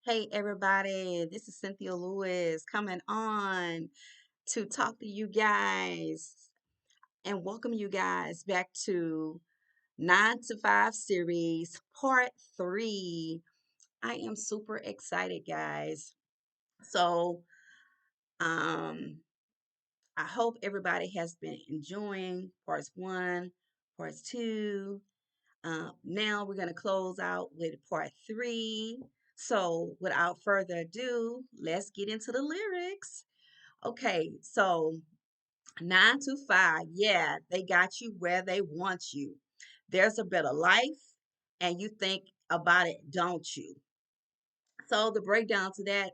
Hey everybody, this is Cynthia Lewis coming on to talk to you guys and welcome you guys back to 9 to 5 series part 3. I am super excited, guys. So, um I hope everybody has been enjoying parts 1, parts 2. Now we're going to close out with part 3. So, without further ado, let's get into the lyrics. Okay, so 9 to 5, yeah, they got you where they want you. There's a better life, and you think about it, don't you? So the breakdown to that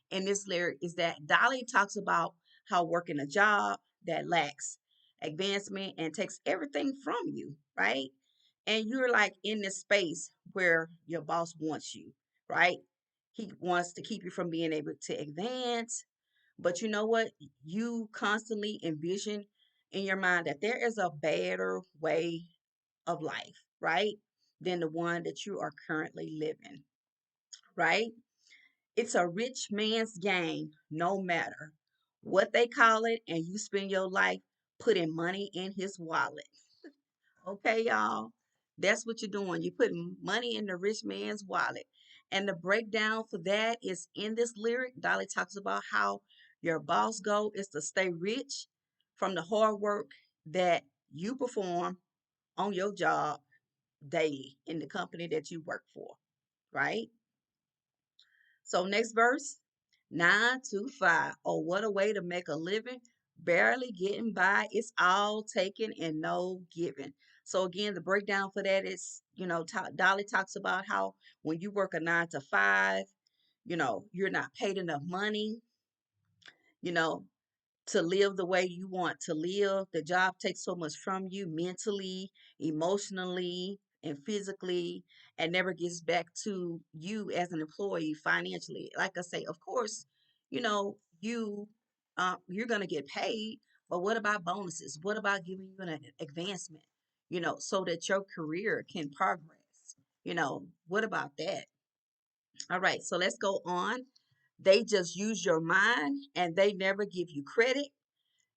in this lyric is that Dolly talks about how working a job that lacks advancement and takes everything from you, right? And you're like in this space where your boss wants you, right? He wants to keep you from being able to advance. But you know what? You constantly envision in your mind that there is a better way of life, right? Than the one that you are currently living, right? It's a rich man's game, no matter what they call it, and you spend your life putting money in his wallet. Okay, y'all? That's what you're doing. You're putting money in the rich man's wallet. And the breakdown for that is in this lyric. Dolly talks about how your boss goal is to stay rich from the hard work that you perform on your job daily in the company that you work for, right? So next verse, 9 to 5. Oh, what a way to make a living. Barely getting by. It's all taken and no giving. So again, the breakdown for that is, Dolly talks about how when you work a 9 to 5, you're not paid enough money, you know, to live the way you want to live. The job takes so much from you mentally, emotionally, and physically, and never gets back to you as an employee financially. Like I say, of course, you're gonna get paid, but what about bonuses? What about giving you an advancement? So that your career can progress. What about that? All right, so let's go on. They just use your mind and they never give you credit.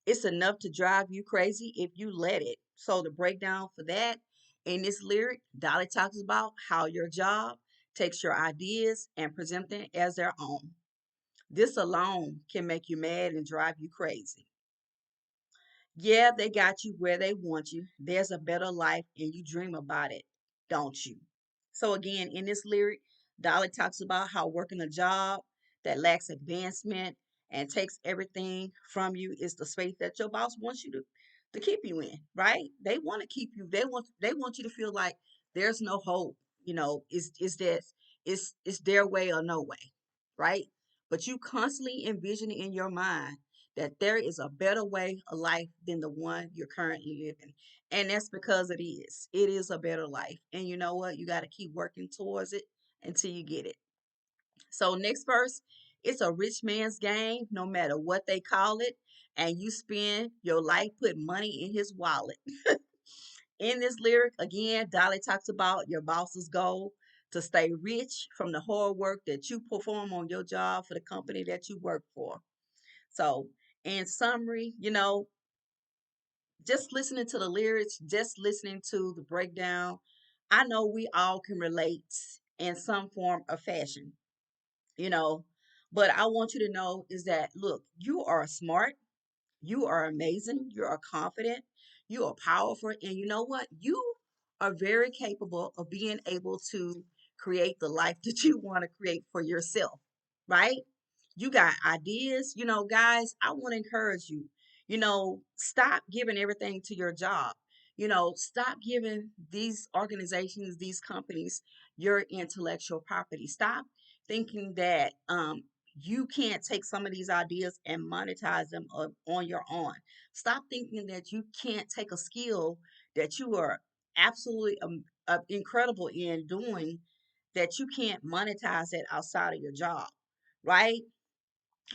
It's enough to drive you crazy if you let it. So the breakdown for that in this lyric, Dolly talks about how your job takes your ideas and present them as their own. This alone can make you mad and drive you crazy. Yeah, they got you where they want you. There's a better life and you dream about it, don't you? So again, in this lyric, Dolly talks about how working a job that lacks advancement and takes everything from you is the space that your boss wants you to keep you in, right? They want to keep you. They want you to feel like there's no hope. Is that it's their way or no way, right? But you constantly envision in your mind that there is a better way of life than the one you're currently living. And that's because it is. It is a better life. And you know what? You got to keep working towards it until you get it. So, next verse, it's a rich man's game, no matter what they call it. And you spend your life putting money in his wallet. In this lyric, again, Dolly talks about your boss's goal to stay rich from the hard work that you perform on your job for the company that you work for. So, in summary, just listening to the lyrics, just listening to the breakdown, I know we all can relate in some form of fashion, you know. But I want you to know is that look, you are smart, you are amazing, you are confident, you are powerful, and you know what? You are very capable of being able to create the life that you want to create for yourself, right? You got ideas, guys. I want to encourage you, stop giving everything to your job. Stop giving these organizations, these companies, your intellectual property. Stop thinking that you can't take some of these ideas and monetize them on your own. Stop thinking that you can't take a skill that you are absolutely incredible in doing, that you can't monetize it outside of your job, right?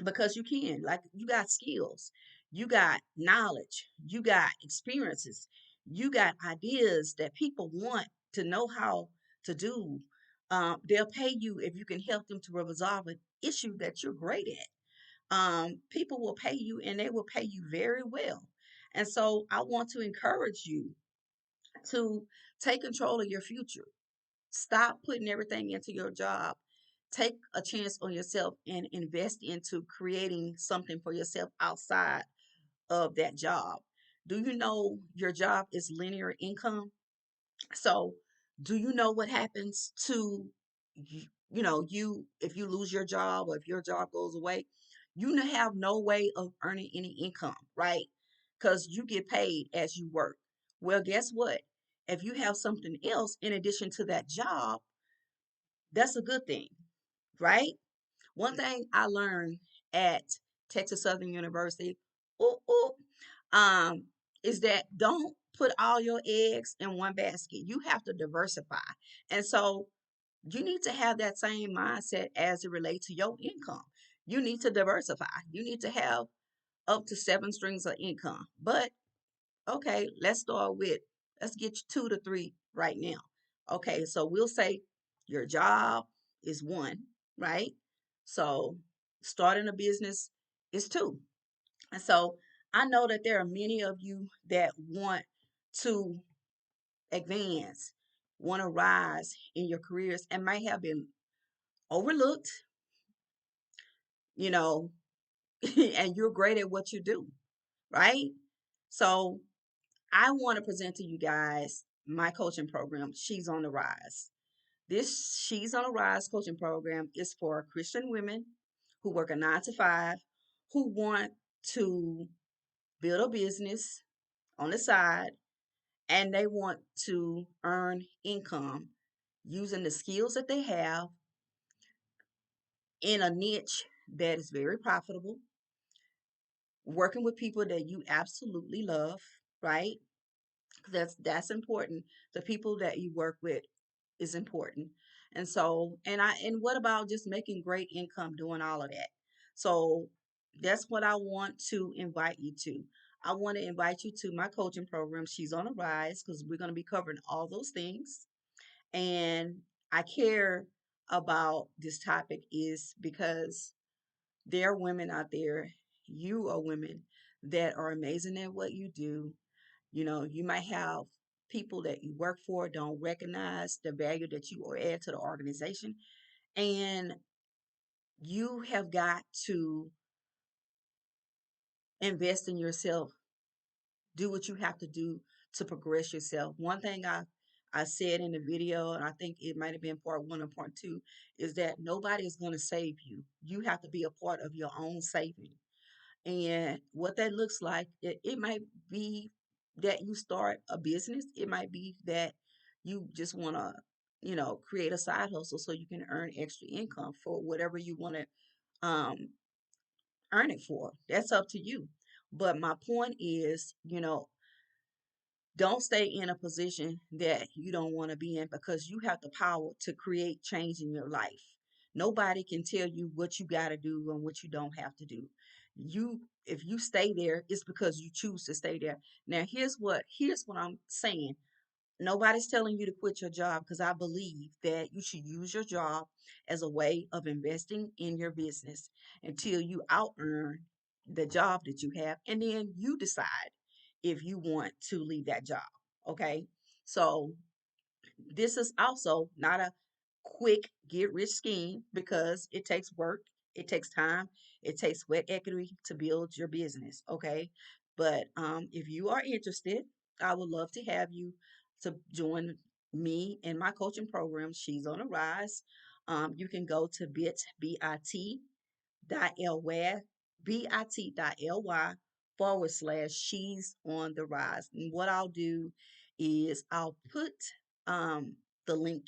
Because you can. Like, you got skills, you got knowledge, you got experiences, you got ideas that people want to know how to do. They'll pay you if you can help them to resolve an issue that you're great at. People will pay you and they will pay you very well. And so I want to encourage you to take control of your future. Stop putting everything into your job. Take a chance on yourself and invest into creating something for yourself outside of that job. Do you know your job is linear income? So, do you know what happens to you if you lose your job or if your job goes away? Have no way of earning any income, right? Because you get paid as you work. Well, guess what? If you have something else in addition to that job, that's a good thing, right? One thing I learned at Texas Southern University, ooh, ooh, um, is that don't put all your eggs in one basket. You have to diversify. And so you need to have that same mindset as it relates to your income. You need to diversify. You need to have up to seven strings of income. But okay, let's get you two to three right now. Okay, so we'll say your job is one, right? So starting a business is two. And so I know that there are many of you that want to advance, want to rise in your careers and might have been overlooked, you know, and you're great at what you do, right? So I want to present to you guys my coaching program, She's on the Rise. This She's on the Rise coaching program is for Christian women who work a 9 to 5, who want to build a business on the side, and they want to earn income using the skills that they have in a niche that is very profitable, working with people that you absolutely love, right? That's important. The people that you work with is important. And what about just making great income doing all of that? So that's what I want to invite you to. I want to invite you to my coaching program, She's on a Rise, because we're going to be covering all those things. And I care about this topic is because there are women out there, you are women that are amazing at what you do. You might have people that you work for don't recognize the value that you add to the organization. And you have got to invest in yourself, do what you have to do to progress yourself. One thing I said in the video, and I think it might have been part one or part two, is that nobody is going to save you. You have to be a part of your own saving. And what that looks like, it might be that you start a business. It might be that you just want to, create a side hustle so you can earn extra income for whatever you want to um, earn it for. That's up to you. But my point is, don't stay in a position that you don't want to be in because you have the power to create change in your life. Nobody can tell you what you got to do and what you don't have to do. If you stay there, it's because you choose to stay there. Now, here's what I'm saying. Nobody's telling you to quit your job because I believe that you should use your job as a way of investing in your business until you out earn the job that you have. And then you decide if you want to leave that job. Okay. So this is also not a quick get rich scheme because it takes work, it takes time, it takes sweat equity to build your business. Okay. But if you are interested, I would love to have you to join me in my coaching program, She's on a Rise. You can go to bit.ly bit.ly She's on the Rise. And what I'll do is I'll put um, the link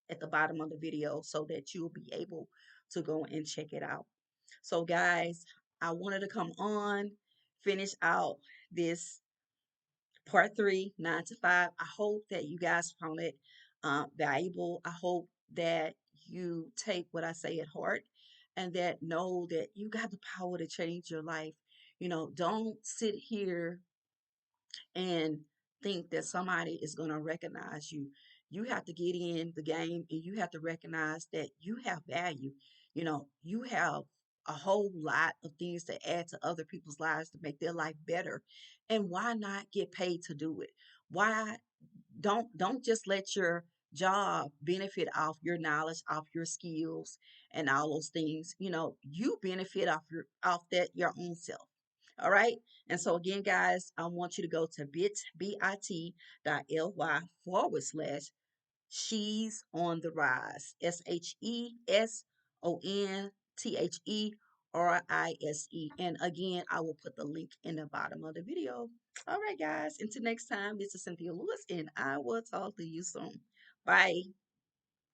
at the bottom of the video so that you'll be able to go and check it out. So, guys, I wanted to come on, finish out this part three, 9 to 5. I hope that you guys found it valuable. I hope that you take what I say at heart and that know that you got the power to change your life. Don't sit here and think that somebody is going to recognize you. You have to get in the game and you have to recognize that you have value. You have a whole lot of things to add to other people's lives to make their life better. And why not get paid to do it? Why don't just let your job benefit off your knowledge, off your skills and all those things. You benefit off that your own self. All right. And so again, guys, I want you to go to bit.ly/, she's on the rise. SHESONTHERISE. And again, I will put the link in the bottom of the video. All right, guys. Until next time, this is Cynthia Lewis, and I will talk to you soon. Bye.